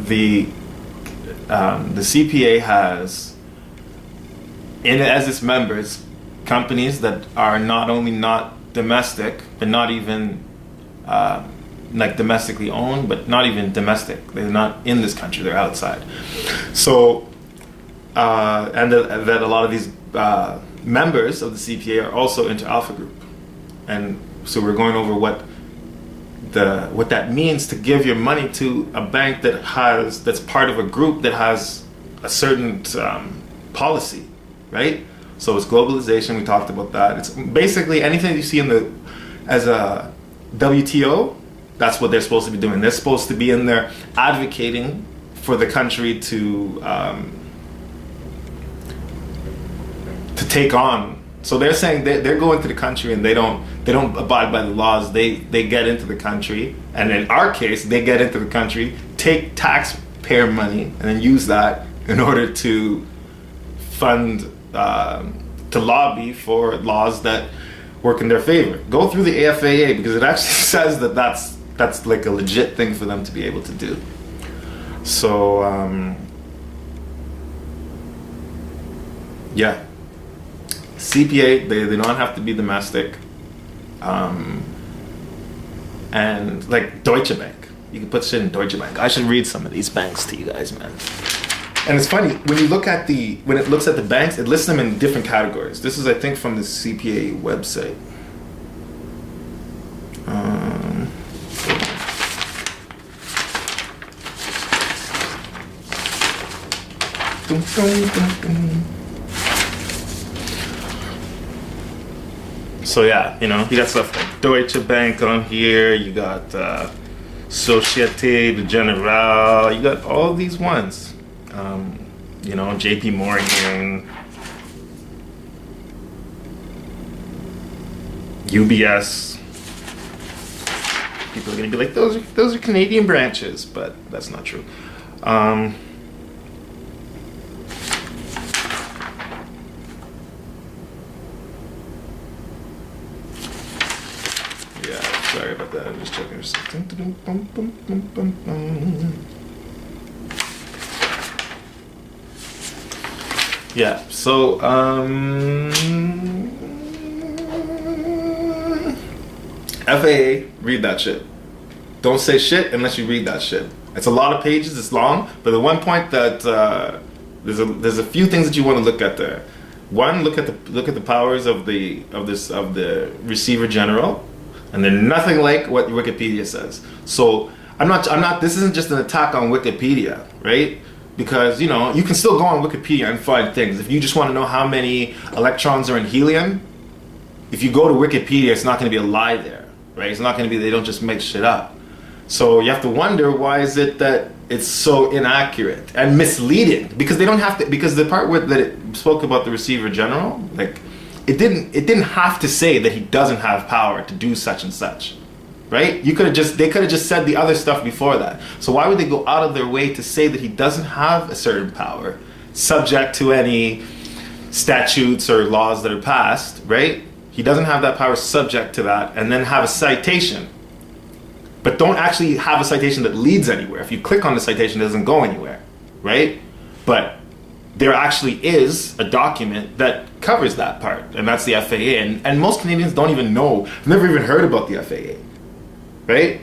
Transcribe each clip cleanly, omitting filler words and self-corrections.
the CPA has in it as its members companies that are not only not domestic, but not even like domestically owned, but not even domestic. They're not in this country, they're outside. So, and that a lot of these members of the CPA are also into Alpha Group. And so we're going over what that means to give your money to a bank that's part of a group that has a certain policy, right? So it's globalization. We talked about that. It's basically anything you see as a WTO. That's what they're supposed to be doing. They're supposed to be in there advocating for the country to take on. So they're saying they're going to the country and they don't abide by the laws. They get into the country, and in our case, they get into the country, take taxpayer money, and then use that in order to fund to lobby for laws that work in their favor. Go through the AFAA because it actually says that's like a legit thing for them to be able to do. So yeah. CPA, they don't have to be domestic. And like Deutsche Bank, you can put shit in Deutsche Bank. I should read some of these banks to you guys, man. And it's funny, when you look at when it looks at the banks, it lists them in different categories. This is, I think, from the CPA website. So yeah, you got stuff like Deutsche Bank on here, you got Societe Generale, you got all these ones. JP Morgan, UBS. People are gonna be like, those are Canadian branches, but that's not true. Sorry about that, I'm just checking something. Yeah, so FAA, read that shit. Don't say shit unless you read that shit. It's a lot of pages, it's long, but the one point that there's a few things that you want to look at there. One, look at the powers of the receiver general. And they're nothing like what Wikipedia says. So this isn't just an attack on Wikipedia, right? Because, you can still go on Wikipedia and find things. If you just want to know how many electrons are in helium, if you go to Wikipedia, it's not going to be a lie there, right? It's not going to be, they don't just make shit up. So you have to wonder, why is it that it's so inaccurate and misleading? Because they don't have to, because the part that it spoke about the receiver general, like, it didn't have to say that he doesn't have power to do such and such, right? They could have just said the other stuff before that. So why would they go out of their way to say that he doesn't have a certain power, subject to any statutes or laws that are passed, right? He doesn't have that power subject to that, and then have a citation. But don't actually have a citation that leads anywhere. If you click on the citation, it doesn't go anywhere, right? But there actually is a document that covers that part, and that's the FAA. And most Canadians don't even know, never even heard about the FAA, right?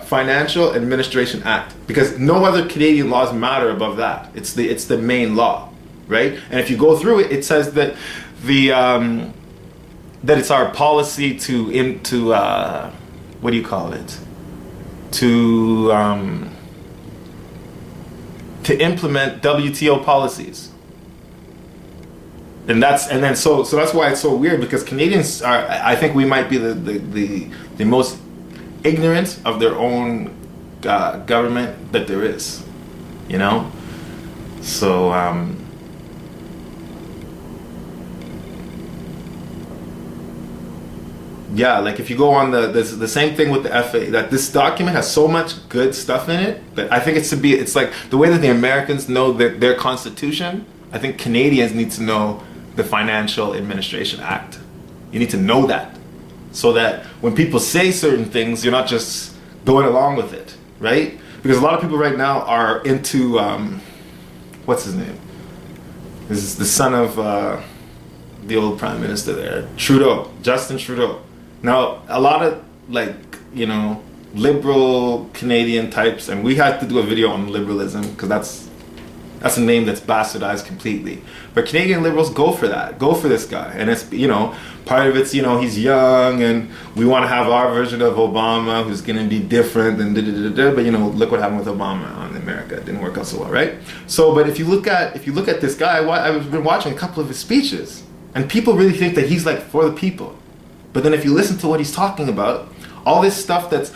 Financial Administration Act, because no other Canadian laws matter above that. It's the main law, right? And if you go through it, it says that that it's our policy to what do you call it? To implement WTO policies. And that's why it's so weird, because Canadians are, I think we might be the most ignorant of their own government that there is, so yeah, like if you go on the same thing with the FAA, that this document has so much good stuff in it that I think it's like the way that the Americans know their constitution, I think Canadians need to know the Financial Administration Act. You need to know that, so that when people say certain things, you're not just going along with it, right? because a lot of people right now are into what's his name? This is the son of the old prime minister there, Trudeau, Justin Trudeau. Now, a lot of like, you know, liberal Canadian types, and we had to do a video on liberalism because that's a name that's bastardized completely. But Canadian liberals go for that, go for this guy, and it's, you know, part of it's, you know, he's young and we want to have our version of Obama who's going to be different and but you know, look what happened with Obama in America. It didn't work out so well, right? So, but if you look at this guy, I've been watching a couple of his speeches, and people really think that he's like for the people. But then if you listen to what he's talking about, all this stuff that's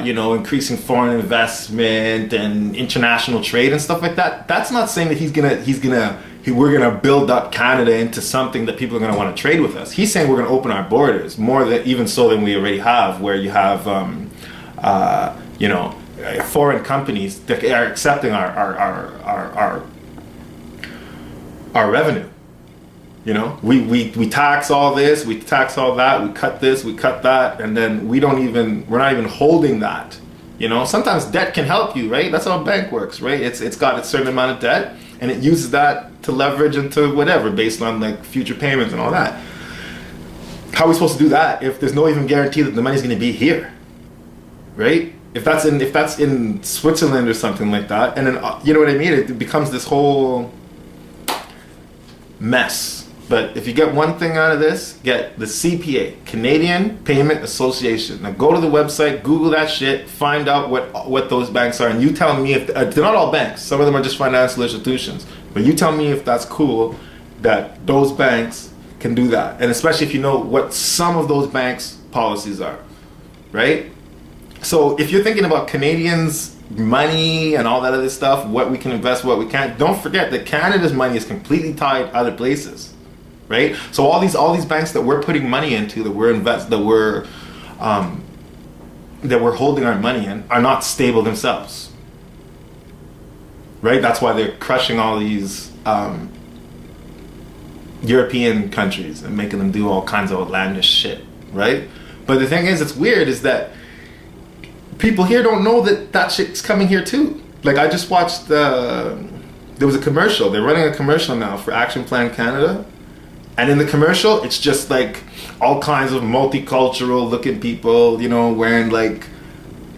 you know, increasing foreign investment and international trade and stuff like that, that's not saying that we're gonna build up Canada into something that people are gonna want to trade with us. He's saying we're gonna open our borders more than even so than we already have, where you have you know, foreign companies that are accepting our revenue. You know, we tax all this, we tax all that, we cut this, we cut that, and then we're not even holding that. You know, sometimes debt can help you, right? That's how a bank works, right? It's got a certain amount of debt, and it uses that to leverage into whatever based on like future payments and all that. How are we supposed to do that if there's no even guarantee that the money's going to be here, right? If that's in Switzerland or something like that, and then you know what I mean? It becomes this whole mess. But if you get one thing out of this, get the CPA, Canadian Payment Association. Now go to the website, Google that shit, find out what those banks are, and you tell me if they're not all banks. Some of them are just financial institutions. But you tell me if that's cool that those banks can do that, and especially if you know what some of those banks' policies are, right? So if you're thinking about Canadians' money and all that other stuff, what we can invest, what we can't, don't forget that Canada's money is completely tied other places. Right, so all these banks that we're putting money into, that we're holding our money in, are not stable themselves. Right, that's why they're crushing all these European countries and making them do all kinds of outlandish shit. Right, but the thing is, it's weird, is that people here don't know that shit's coming here too. Like I just watched there was a commercial. They're running a commercial now for Action Plan Canada. And in the commercial, it's just like all kinds of multicultural looking people, you know, wearing like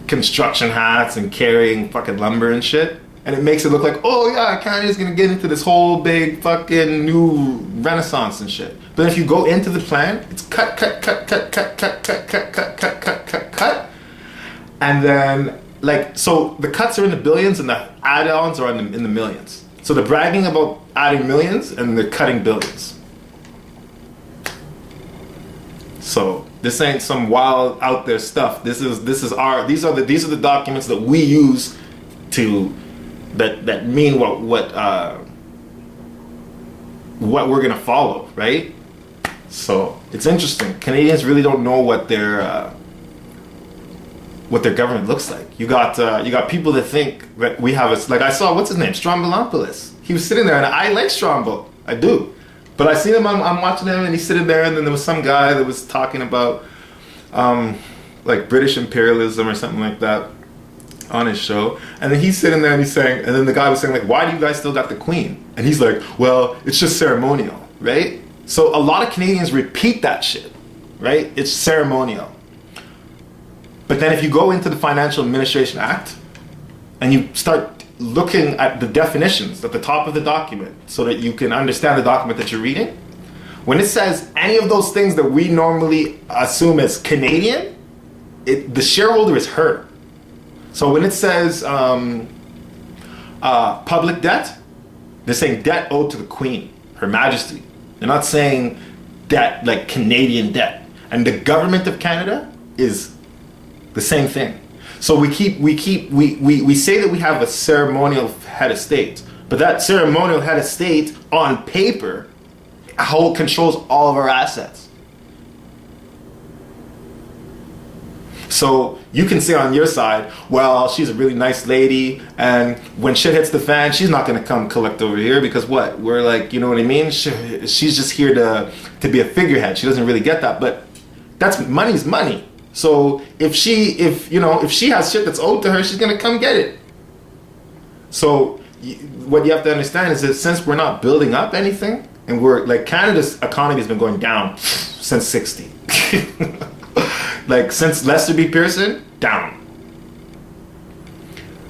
construction hats and carrying fucking lumber and shit. And it makes it look like, oh yeah, Canada's gonna get into this whole big fucking new renaissance and shit. But if you go into the plan, it's cut. And then like, so the cuts are in the billions and the add-ons are in the millions. So they're bragging about adding millions and they're cutting billions. So this ain't some wild out there stuff. These are the documents that we use to that mean what we're gonna follow, right? So it's interesting. Canadians really don't know what their government looks like. You got people that think that we have like I saw, what's his name, Strombolopoulos. He was sitting there, and I like Strombo, I do. But I seen him, I'm watching him, and he's sitting there, and then there was some guy that was talking about like British imperialism or something like that on his show. And then he's sitting there and he's saying, and then the guy was saying like, why do you guys still got the Queen? And he's like, well, it's just ceremonial, right? So a lot of Canadians repeat that shit, right? It's ceremonial. But then if you go into the Financial Administration Act and you start looking at the definitions at the top of the document so that you can understand the document that you're reading, when it says any of those things that we normally assume as Canadian, the shareholder is her. So when it says public debt, they're saying debt owed to the Queen, Her Majesty. They're not saying debt like Canadian debt. And the government of Canada is the same thing. So we say that we have a ceremonial head of state, but that ceremonial head of state on paper controls all of our assets. So you can say on your side, well, she's a really nice lady, and when shit hits the fan, she's not going to come collect over here because what? We're like, you know what I mean? She's just here to be a figurehead. She doesn't really get that, but money's money. So if she has shit that's owed to her, she's gonna come get it. So what you have to understand is that since we're not building up anything, and we're like, Canada's economy has been going down since '60, like since Lester B. Pearson, down.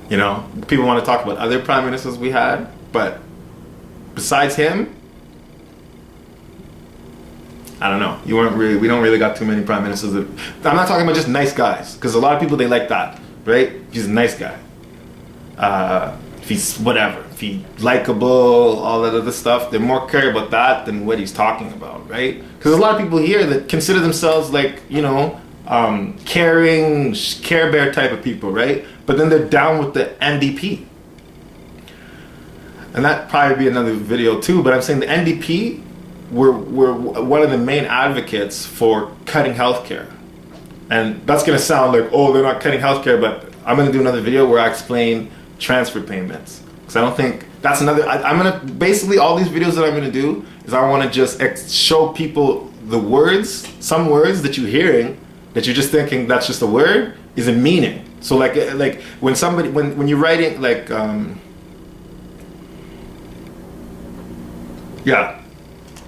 You know, people want to talk about other prime ministers we had, but besides him, I don't know. We don't really got too many prime ministers. I'm not talking about just nice guys, because a lot of people, they like that, right? He's a nice guy. If he's whatever, if he's likable, all that other stuff, they more care about that than what he's talking about, right? Because there's a lot of people here that consider themselves like, you know, caring, Care Bear type of people, right? But then they're down with the NDP. And that probably be another video too, but I'm saying the NDP were one of the main advocates for cutting healthcare. And that's going to sound like, oh, they're not cutting healthcare, but I'm going to do another video where I explain transfer payments. Because I don't think that's another, I'm going to, basically all these videos that I'm going to do is I want to just show people the words, some words that you're hearing, that you're just thinking that's just a word, is a meaning. So like when somebody, when you're writing like,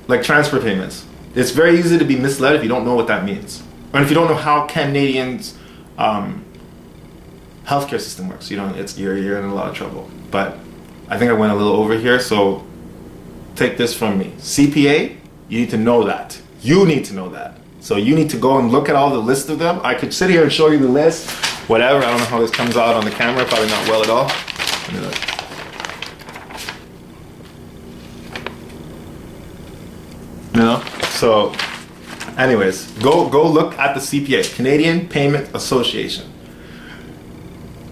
like transfer payments, it's very easy to be misled if you don't know what that means, or if you don't know how Canadians' healthcare system works. You know, you're in a lot of trouble. But I think I went a little over here, so take this from me. CPA, you need to know that. You need to know that. So you need to go and look at all the list of them. I could sit here and show you the list, whatever. I don't know how this comes out on the camera. Probably not well at all. You know? So, anyways, go look at the CPA, Canadian Payment Association.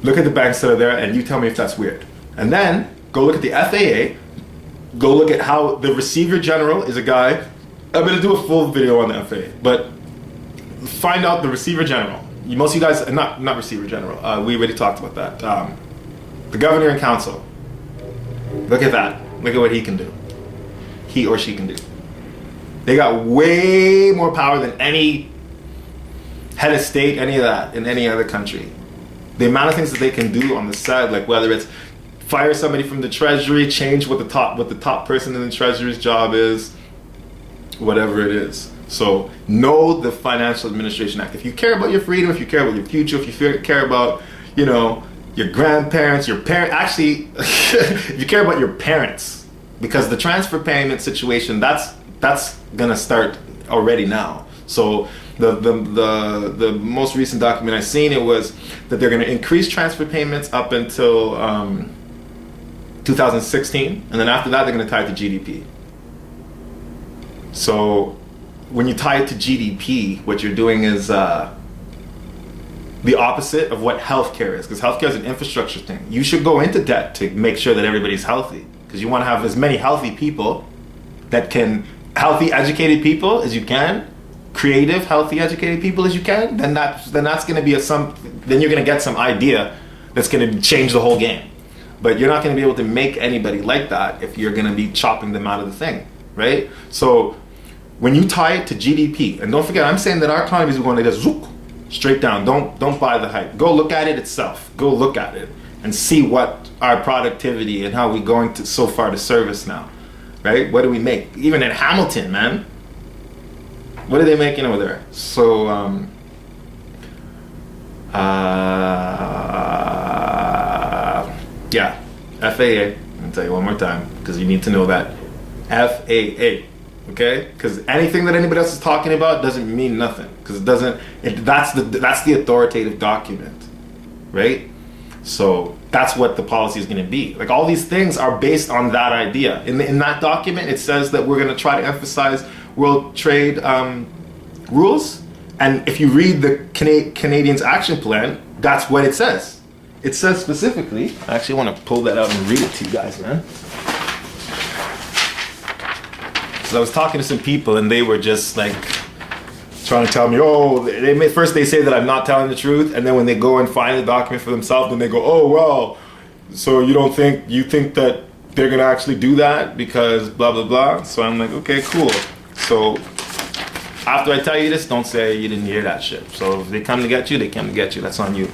Look at the banks that are there, and you tell me if that's weird. And then go look at the FAA. Go look at how the Receiver General is a guy. I'm gonna do a full video on the FAA, but find out the Receiver General. Most of you guys, not Receiver General. We already talked about that. The Governor and Council. Look at that. Look at what he can do. He or she can do. They got way more power than any head of state, any of that, in any other country. The amount of things that they can do on the side, like whether it's fire somebody from the Treasury, change what the top person in the Treasury's job is, whatever it is. So know the Financial Administration Act. If you care about your freedom, if you care about your future, if you care about, you know, your grandparents, your parents, actually, if you care about your parents, because the transfer payment situation, that's gonna start already now. So the most recent document I seen, it was that they're gonna increase transfer payments up until 2016, and then after that they're gonna tie it to GDP. So when you tie it to GDP, what you're doing is the opposite of what healthcare is, because healthcare is an infrastructure thing. You should go into debt to make sure that everybody's healthy, because you want to have as many healthy people healthy, educated people as you can, creative, healthy, educated people as you can. Then that's going to be then you're going to get some idea that's going to change the whole game. But you're not going to be able to make anybody like that if you're going to be chopping them out of the thing, right? So when you tie it to GDP, and don't forget, I'm saying that our economy is going like this, zook, straight down. Don't buy the hype. Go look at it itself. Go look at it and see what our productivity and how we're going to so far to service now, right? What do we make? Even in Hamilton, man. What are they making over there? So, yeah, FAA. I'll tell you one more time, because you need to know that. FAA, okay? Because anything that anybody else is talking about doesn't mean nothing, because that's the authoritative document, right? So that's what the policy is going to be. Like, all these things are based on that idea. In that document, it says that we're going to try to emphasize World Trade rules. And if you read the Canadians Action Plan, that's what it says. It says specifically, I actually want to pull that out and read it to you guys, man. So I was talking to some people, and they were just like trying to tell me, first they say that I'm not telling the truth, and then when they go and find the document for themselves, then they go, oh, well, so you think that they're gonna actually do that because blah blah blah. So I'm like, okay, cool. So After I tell you this, don't say you didn't hear that shit. So if they come to get you, they come to get you. That's on you.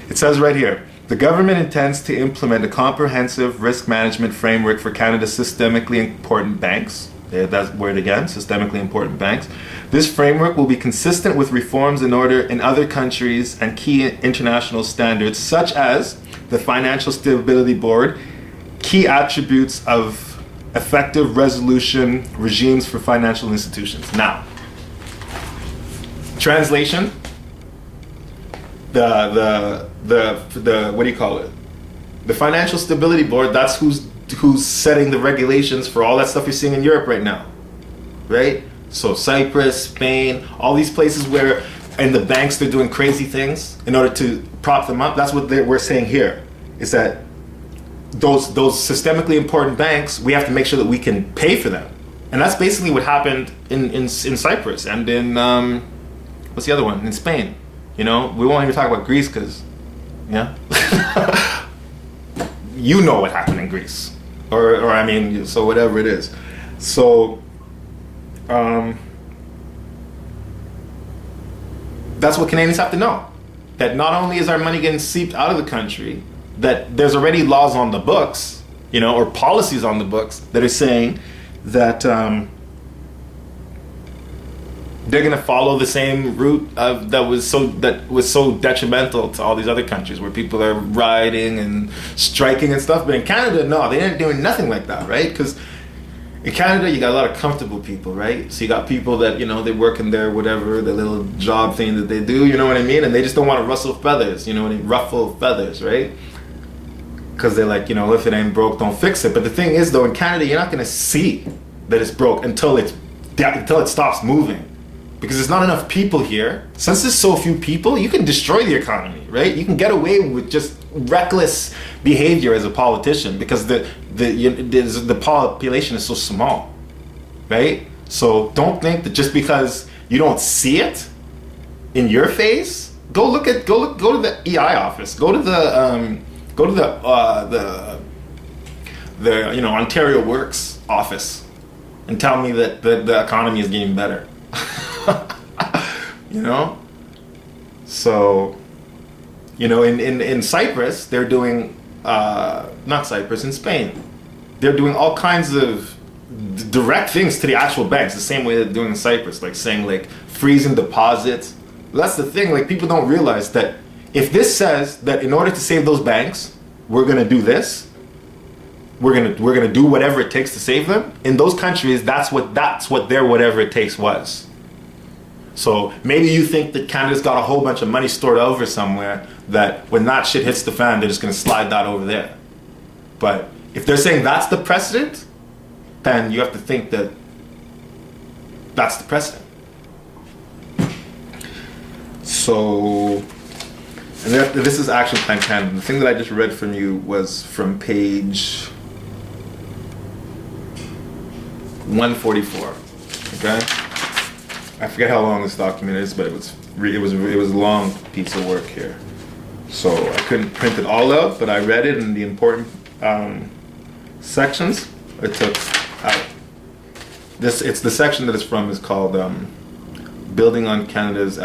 It says right here, the government intends to implement a comprehensive risk management framework for Canada's systemically important banks. That word again, systemically important banks. This framework will be consistent with reforms in order in other countries and key international standards, such as the Financial Stability Board, key attributes of effective resolution regimes for financial institutions. Now, translation, the what do you call it? The Financial Stability Board, that's who's setting the regulations for all that stuff you're seeing in Europe right now, right? So Cyprus, Spain, all these places where in the banks they're doing crazy things in order to prop them up. That's what we're saying here, is that those systemically important banks, we have to make sure that we can pay for them. And that's basically what happened in Cyprus and in what's the other one? In Spain. You know, we won't even talk about Greece because, yeah. You know what happened in Greece. Or I mean, so whatever it is. So, that's what Canadians have to know. That not only is our money getting seeped out of the country, that there's already laws on the books, you know, or policies on the books that are saying that they're going to follow the same route that was so detrimental to all these other countries where people are rioting and striking and stuff. But in Canada, no, they ain't doing nothing like that, right? Because in Canada, you got a lot of comfortable people, right? So you got people that, you know, they work in their whatever, their little job thing that they do, you know what I mean? And they just don't want to rustle feathers, you know what I mean? Ruffle feathers, right? Because they're like, you know, if it ain't broke, don't fix it. But the thing is, though, in Canada, you're not going to see that it's broke until it stops moving. Because there's not enough people here. Since there's so few people, you can destroy the economy, right? You can get away with just reckless behavior as a politician because the population is so small, right? So don't think that just because you don't see it in your face, go to the EI office, go to the you know, Ontario Works office, and tell me that the economy is getting better. You know, so, you know, in Cyprus, they're doing, not Cyprus, in Spain, they're doing all kinds of direct things to the actual banks, the same way they're doing in Cyprus, like saying like freezing deposits. That's the thing, like people don't realize that if this says that in order to save those banks, we're gonna do this, we're gonna do whatever it takes to save them. In those countries, that's what their whatever it takes was. So maybe you think that Canada's got a whole bunch of money stored over somewhere that when that shit hits the fan, they're just going to slide that over there. But if they're saying that's the precedent, then you have to think that that's the precedent. So, and this is Action Plan Canada. The thing that I just read from you was from page 144. Okay? I forget how long this document is, but it was a long piece of work here. So I couldn't print it all out, but I read it in the important sections. I took out. It's the section that it's from is called Building on Canada's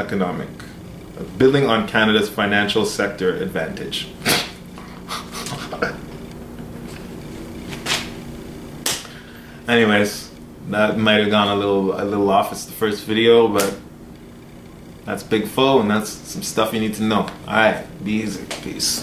Financial Sector Advantage. Anyways. That might have gone a little off. It's the first video, but that's Big Fo, and that's some stuff you need to know. All right, be easy. Peace.